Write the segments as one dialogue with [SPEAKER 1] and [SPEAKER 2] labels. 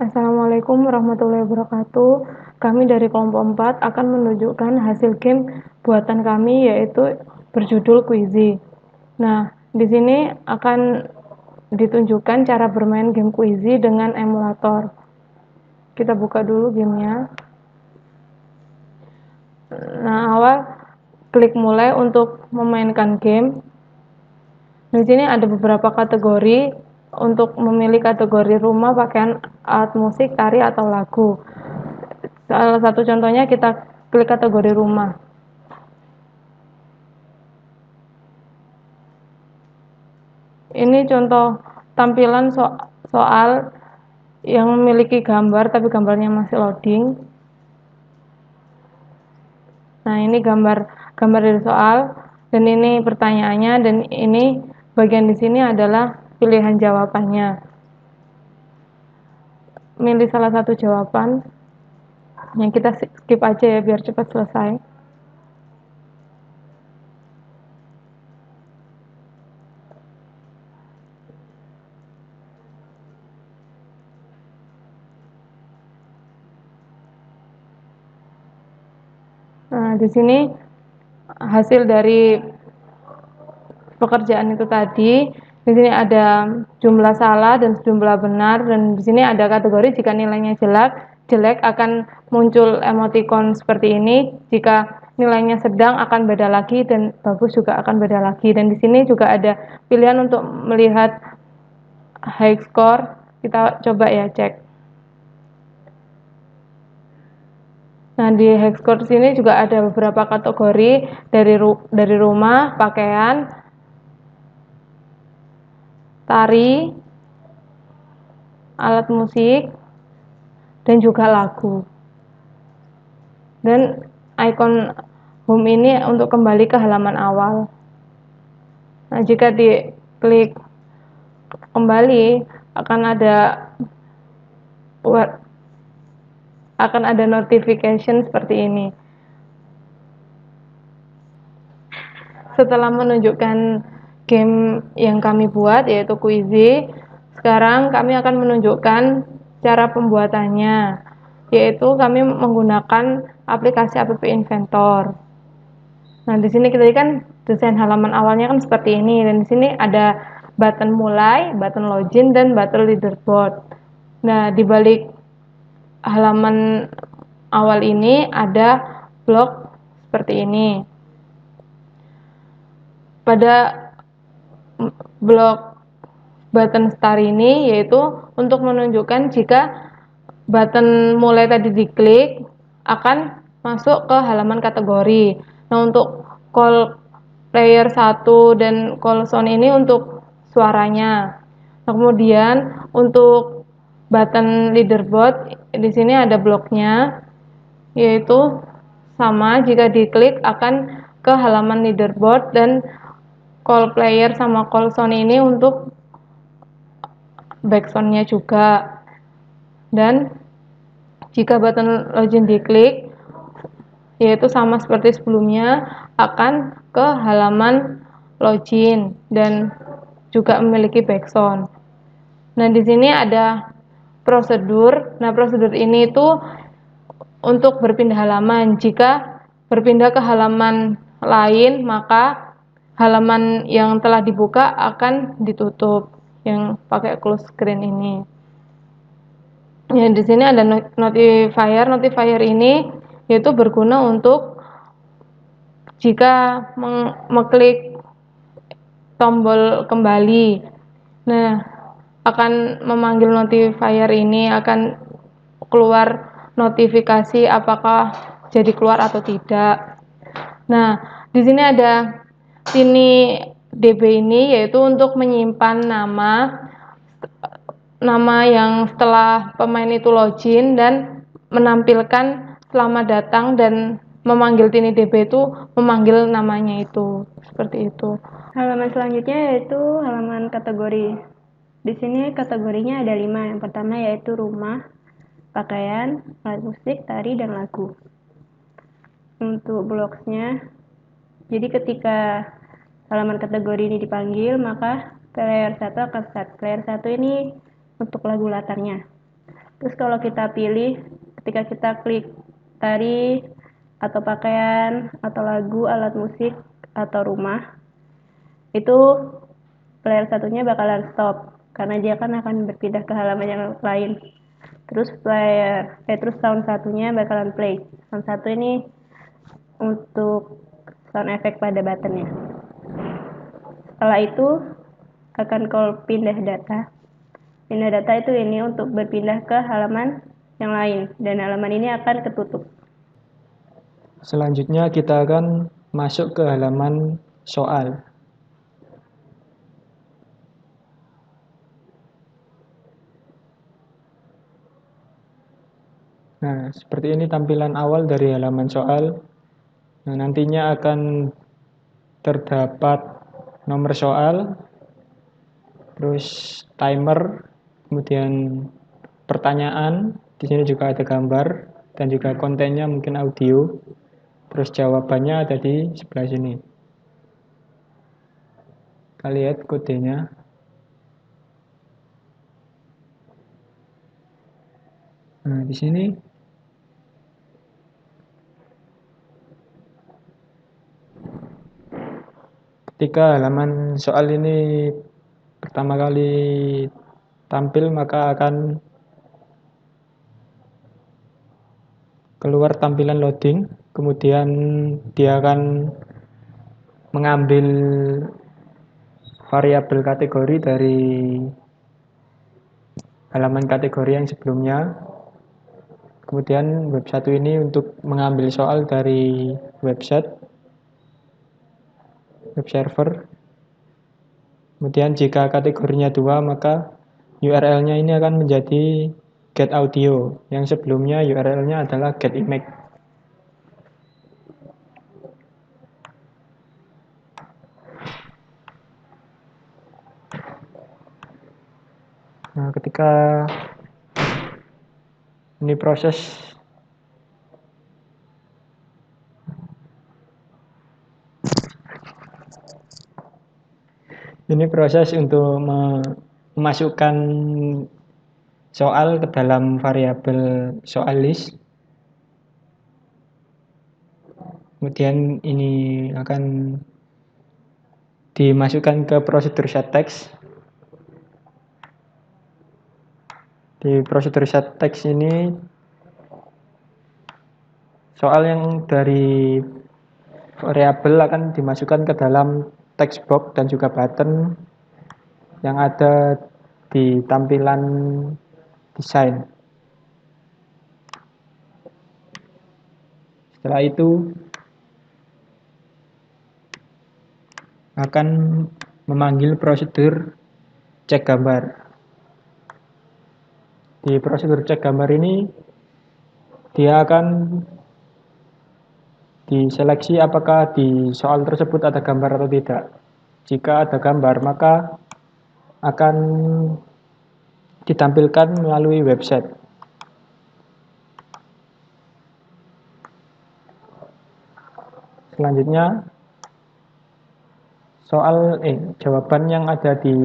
[SPEAKER 1] Assalamualaikum warahmatullahi wabarakatuh. Kami dari kelompok 4 akan menunjukkan hasil game buatan kami yaitu berjudul Quizy. Nah, di sini akan ditunjukkan cara bermain game Quizy dengan emulator. Kita buka dulu gamenya. Nah, awal klik mulai untuk memainkan game. Di sini ada beberapa kategori untuk memilih kategori rumah, pakaian, alat musik, tari, atau lagu. Salah satu contohnya kita klik kategori rumah. Ini contoh tampilan soal yang memiliki gambar tapi gambarnya masih loading. Nah, ini gambar dari soal dan ini pertanyaannya dan ini bagian di sini adalah pilihan jawabannya. Milih salah satu jawaban yang kita skip aja ya biar cepat selesai. Nah, di sini hasil dari pekerjaan itu tadi. Di sini ada jumlah salah dan jumlah benar dan di sini ada kategori jika nilainya jelek akan muncul emoticon seperti ini. Jika nilainya sedang akan beda lagi dan bagus juga akan beda lagi. Dan di sini juga ada pilihan untuk melihat high score. Kita coba ya cek. Nah, di high score sini juga ada beberapa kategori dari rumah, pakaian, tari, alat musik, dan juga lagu. Dan ikon home ini untuk kembali ke halaman awal. Nah, jika diklik kembali akan ada notification seperti ini. Setelah menunjukkan game yang kami buat yaitu Quizy, sekarang kami akan menunjukkan cara pembuatannya, yaitu kami menggunakan aplikasi App Inventor. Nah, di sini kita lihat kan desain halaman awalnya kan seperti ini dan di sini ada button mulai, button login dan button leaderboard. Nah, di balik halaman awal ini ada blok seperti ini. Pada blok button start ini yaitu untuk menunjukkan jika button mulai tadi diklik akan masuk ke halaman kategori. Nah, untuk call player 1 dan call sound ini untuk suaranya. Nah, kemudian untuk button leaderboard di sini ada bloknya yaitu sama jika diklik akan ke halaman leaderboard dan call player sama call sound ini untuk backsoundnya juga. Dan jika button login diklik yaitu sama seperti sebelumnya akan ke halaman login dan juga memiliki backsound. Nah, di sini ada prosedur. Nah, prosedur ini itu untuk berpindah halaman. Jika berpindah ke halaman lain, maka halaman yang telah dibuka akan ditutup yang pakai close screen ini. Ya, di sini ada notifier. Notifier ini yaitu berguna untuk jika mengklik tombol kembali. Nah, akan memanggil notifier ini akan keluar notifikasi apakah jadi keluar atau tidak. Nah, di sini ada sini DB ini yaitu untuk menyimpan nama yang setelah pemain itu login dan menampilkan selamat datang dan memanggil Tini DB itu memanggil namanya itu seperti itu.
[SPEAKER 2] Halaman selanjutnya yaitu halaman kategori. Di sini kategorinya ada 5. Yang pertama yaitu rumah, pakaian, alat musik, tari, dan lagu. Untuk blocksnya, jadi ketika halaman kategori ini dipanggil, maka player 1 akan start. Player 1 ini untuk lagu latarnya. Terus kalau kita pilih, ketika kita klik tari atau pakaian atau lagu, alat musik atau rumah, itu player satunya bakalan stop karena dia kan akan berpindah ke halaman yang lain. Terus sound satunya bakalan play. Sound satu ini untuk sound efek pada buttonnya. Setelah itu akan call pindah data. Pindah data itu ini untuk berpindah ke halaman yang lain dan halaman ini akan ketutup.
[SPEAKER 3] Selanjutnya kita akan masuk ke halaman soal. Nah, seperti ini tampilan awal dari halaman soal. Nah, nantinya akan terdapat nomor soal, terus timer, kemudian pertanyaan. Di sini juga ada gambar dan juga kontennya mungkin audio. Terus jawabannya ada di sebelah sini. Kita lihat kodenya. Nah, di sini ketika halaman soal ini pertama kali tampil, maka akan keluar tampilan loading, kemudian dia akan mengambil variabel kategori dari halaman kategori yang sebelumnya. Kemudian web 1 ini untuk mengambil soal dari website, web server. Kemudian jika kategorinya 2, maka URL-nya ini akan menjadi get audio, yang sebelumnya URL-nya adalah get image. Nah, ketika ini proses untuk memasukkan soal ke dalam variabel soal list. Kemudian ini akan dimasukkan ke prosedur set text. Di prosedur set text ini soal yang dari variabel akan dimasukkan ke dalam text box dan juga button yang ada di tampilan desain. Setelah itu akan memanggil prosedur cek gambar. Di prosedur cek gambar ini dia akan diseleksi apakah di soal tersebut ada gambar atau tidak. Jika ada gambar, maka akan ditampilkan melalui website. Selanjutnya jawaban yang ada di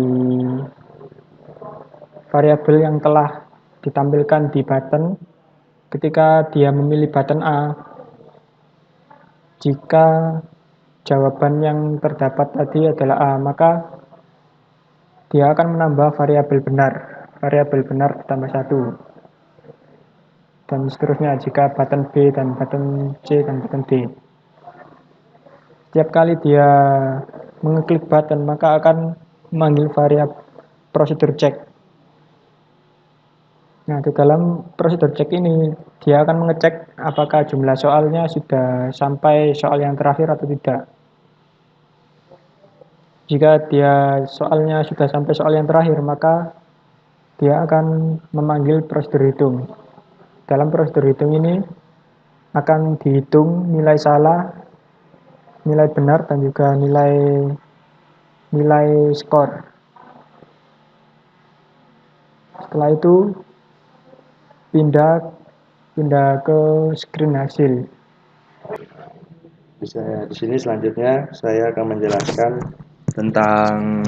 [SPEAKER 3] variabel yang telah ditampilkan di button. Ketika dia memilih button A, jika jawaban yang terdapat tadi adalah A, maka dia akan menambah variabel benar. Variabel benar ditambah 1. Dan seterusnya jika button B dan button C dan button D. Setiap kali dia mengeklik button, maka akan memanggil variabel prosedur cek. Nah, di dalam prosedur cek ini, dia akan mengecek apakah jumlah soalnya sudah sampai soal yang terakhir atau tidak. Jika dia soalnya sudah sampai soal yang terakhir, maka dia akan memanggil prosedur hitung. Dalam prosedur hitung ini akan dihitung nilai salah, nilai benar, dan juga nilai skor. Setelah itu pindah ke screen hasil.
[SPEAKER 4] Di sini selanjutnya saya akan menjelaskan tentang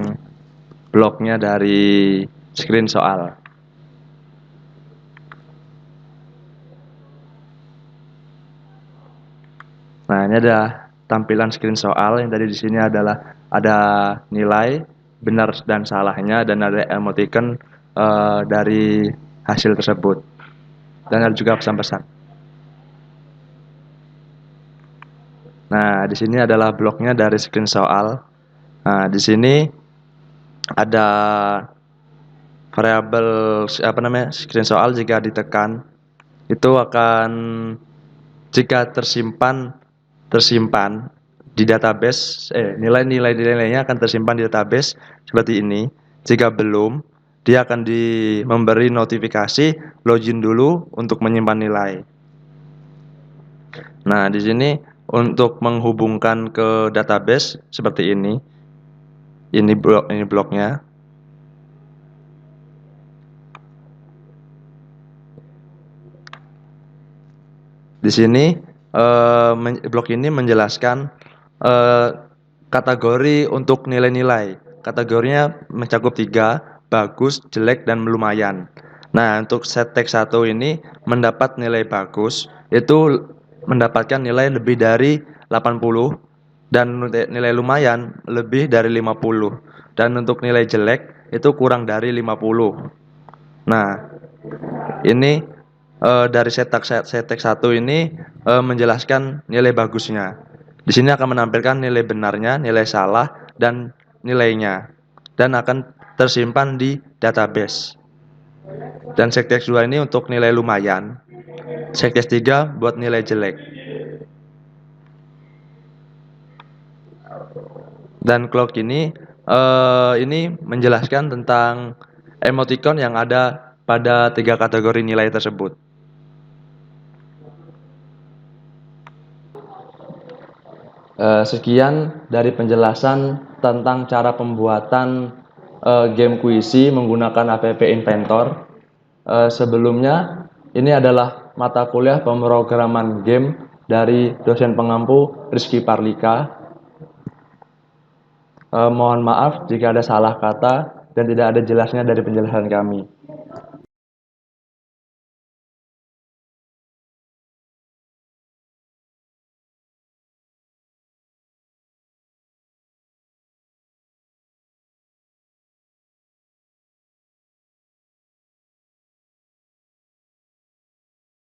[SPEAKER 4] bloknya dari screen soal. Nah, ini ada tampilan screen soal yang tadi di sini adalah ada nilai benar dan salahnya dan ada emoticon dari hasil tersebut. Dan ada juga pesan-pesan. Nah, di sini adalah bloknya dari screen soal. Nah, di sini ada variabel screen soal jika ditekan itu akan jika tersimpan di database nilainya akan tersimpan di database seperti ini. Jika belum, dia akan memberi notifikasi login dulu untuk menyimpan nilai. Nah, di sini untuk menghubungkan ke database seperti ini. Ini bloknya. Di sini blok ini menjelaskan kategori untuk nilai-nilai. Kategorinya mencakup 3, bagus, jelek, dan lumayan. Nah, untuk set text 1 ini mendapat nilai bagus, itu mendapatkan nilai lebih dari 80, dan nilai lumayan lebih dari 50. Dan untuk nilai jelek itu kurang dari 50. Nah, ini dari set text 1 ini menjelaskan nilai bagusnya. Di sini akan menampilkan nilai benarnya, nilai salah, dan nilainya. Dan akan tersimpan di database. Dan set text 2 ini untuk nilai lumayan. Set text 3 buat nilai jelek. Dan clock ini menjelaskan tentang emoticon yang ada pada 3 kategori nilai tersebut. Sekian dari penjelasan tentang cara pembuatan game kuisi menggunakan app Inventor. Sebelumnya, ini adalah mata kuliah pemrograman game dari dosen pengampu Rizky Parlika. Mohon maaf jika ada salah kata dan tidak ada jelasnya dari penjelasan kami.